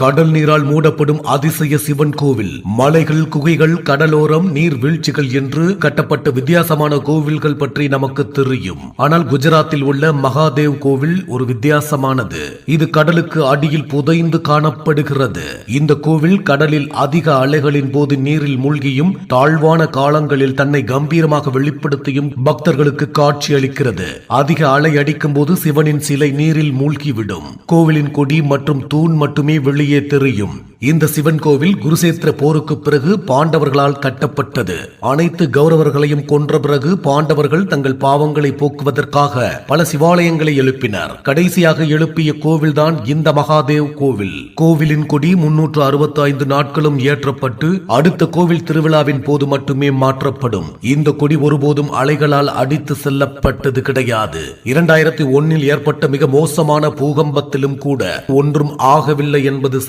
கடல் நீரால் மூடப்படும் அதிசய சிவன் கோவில். மலைகள், குகைகள், கடலோரம், நீர் வீழ்ச்சிகள் என்று கட்டப்பட்ட வித்தியாசமான கோவில்கள் பற்றி நமக்கு தெரியும். ஆனால் குஜராத்தில் உள்ள மகாதேவ் கோவில் ஒரு வித்தியாசமானது. இது கடலுக்கு அடியில் புதைந்து காணப்படுகிறது. இந்த கோவில் கடலில் அதிக அலைகளின் போது நீரில் மூழ்கியும் தாழ்வான காலங்களில் தன்னை கம்பீரமாக வெளிப்படுத்தியும் பக்தர்களுக்கு காட்சி அளிக்கிறது. அதிக அலை அடிக்கும் போது சிவனின் சிலை நீரில் மூழ்கிவிடும். கோவிலின் கொடி மற்றும் தூண் மட்டுமே வெளியே தெரியும். இந்த சிவன் கோவில் குருசேத்திர போருக்கு பிறகு பாண்டவர்களால் கட்டப்பட்டது. அனைத்து கௌரவர்களையும் கொன்ற பிறகு பாண்டவர்கள் தங்கள் பாவங்களை போக்குவதற்காக பல சிவாலயங்களை எழுப்பினர். கடைசியாக எழுப்பிய கோவில்தான் இந்த மகாதேவ் கோவில். கோவிலின் கொடி 365 நாட்களும் ஏற்றப்பட்டு அடுத்த கோவில் திருவிழாவின் போது மட்டுமே மாற்றப்படும். இந்த கொடி ஒருபோதும் அலைகளால் அடித்து செல்லப்பட்டது கிடையாது. 2001 ஏற்பட்ட மிக மோசமான பூகம்பத்திலும் கூட ஒன்றும் ஆகவில்லை என்பது